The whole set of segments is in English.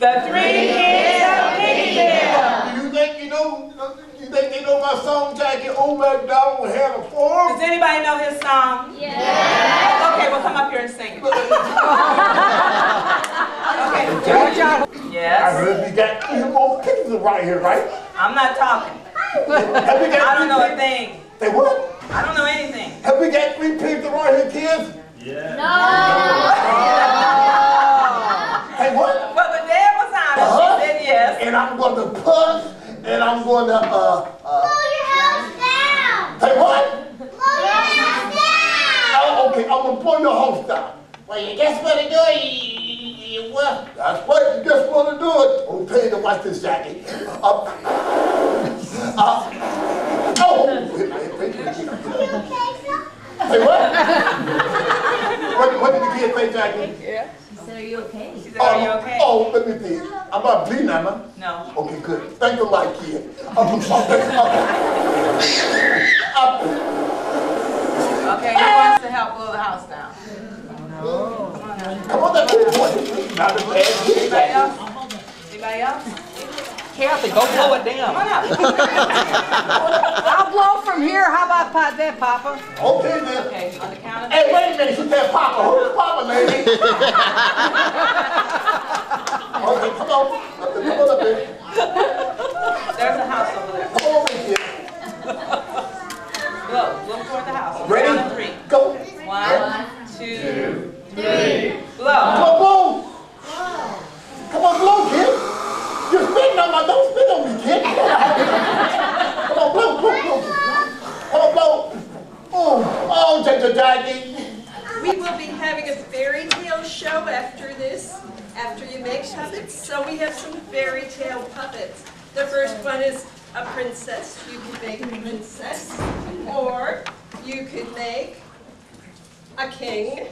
The three kids of Piggyville. Do you think you think they know my song, Jackie? Old MacDonald had a farm? Does anybody know his song? Yeah. Okay, well come up here and sing it. Okay. Yes. I heard we got 3 more pictures right here, right? I'm not talking. Have we got I don't know a thing. Say what? I don't know anything. Have we got 3 pictures right here, kids? Yeah. No. Hey, what? But Dad was honest. She said yes. And I'm going to push, and I'm going to, Blow your house down. Say what? Blow your house down. Oh, okay, I'm going to blow your house down. Well, you guess what to do? You what? That's right, you just want to do it. I'm going to tell you to watch this, Jackie. Oh! Say what? What did the kid say, Jackie? Yeah. She said, are you okay? She said, are you okay? Oh, let me see. I'm not bleeding, am I? No. Okay, good. Thank you, my kid. Okay, who wants to help blow the house down? Come on, that boy. Not a bad kid. Anybody else? Anybody else? Kathy, go blow it down. Come on up. I'll blow from here. How about that, Papa? Okay, then. Okay, on the count of Hey, three. wait a minute. She said Papa. Who's Papa, lady? Okay, come on. Come on up here. There's a house over there. Come on over here. Blow toward the house. Ready? Count of three. Go. 1, 2, 3. Come Blow. on, blow. Come on, blow, kid. You're spitting on my, don't spit on me, kid. Come on, blow, blow, blow. Come on, blow. Oh, Jackie. We will be having a fairy tale show after this, after you make puppets. So we have some fairy tale puppets. The first one is a princess. You could make a princess. Or you could make a king.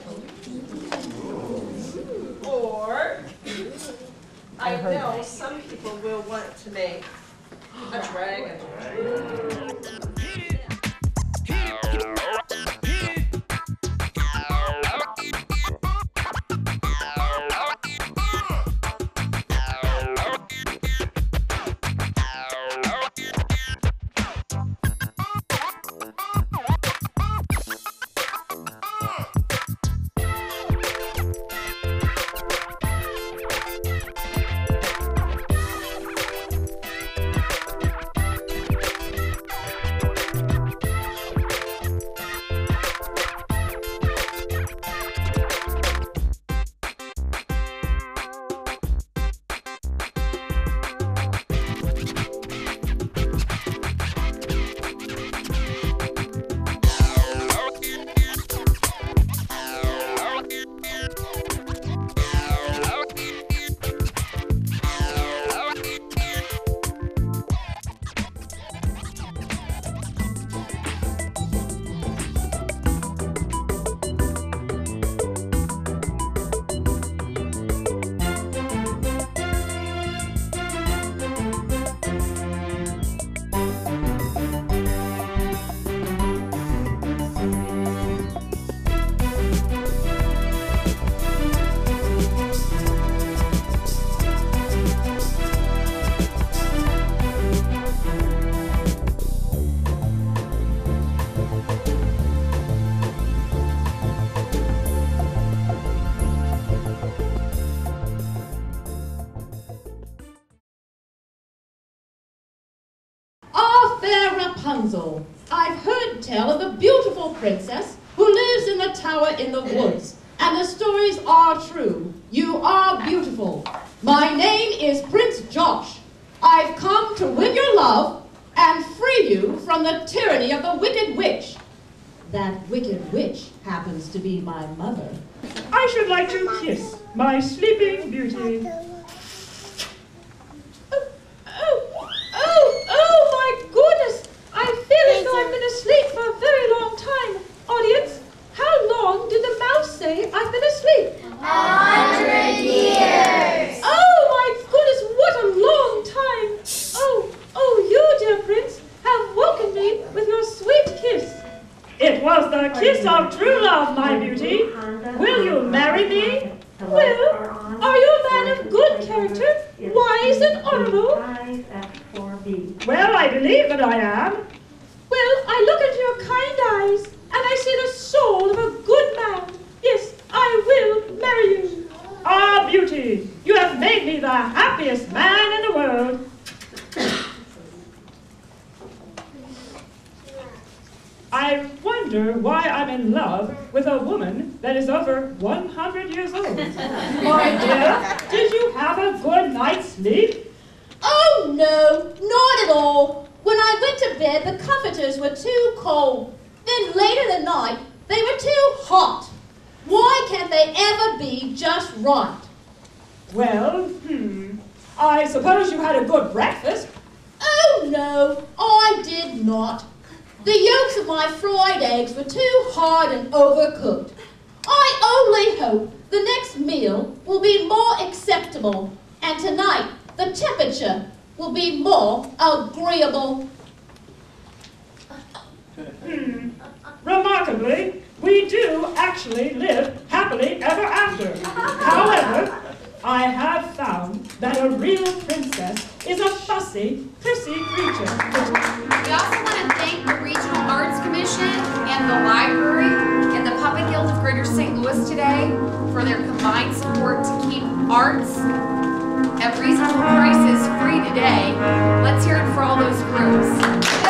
Or, I know some people will want to make a dragon. Rapunzel, I've heard tell of a beautiful princess who lives in the tower in the woods, and the stories are true. You are beautiful. My name is Prince Josh. I've come to win your love and free you from the tyranny of the wicked witch. That wicked witch happens to be my mother. I should like to kiss my sleeping beauty. Oh, my goodness! I feel as though I've been asleep for a very long time. Audience, how long did the mouse say I've been asleep? 100 years. Oh, my goodness, what a long time. Oh, you, dear prince, have woken me with your sweet kiss. It was the kiss of true love, my beauty. Will you marry me? Well, are you a man of good character, wise and honorable? Well, I believe that I am. Well, I look into your kind eyes, and I see the soul of a good man. Yes, I will marry you. Ah, Beauty, you have made me the happiest man in the world. I wonder why I'm in love with a woman that is over 100 years old. My dear, did you have a good night's sleep? Oh, no, not at all. When I went to bed, the comforters were too cold. Then later that night, they were too hot. Why can't they ever be just right? Well, I suppose you had a good breakfast. Oh, no, I did not. The yolks of my fried eggs were too hard and overcooked. I only hope the next meal will be more acceptable, and tonight the temperature will be more agreeable. Remarkably, we do actually live happily ever after. However, I have found that a real princess is a fussy, prissy creature. We also want to thank the Regional Arts Commission and the library and the Puppet Guild of Greater St. Louis today for their combined support to keep arts at reasonable prices free today. Let's hear it for all those groups.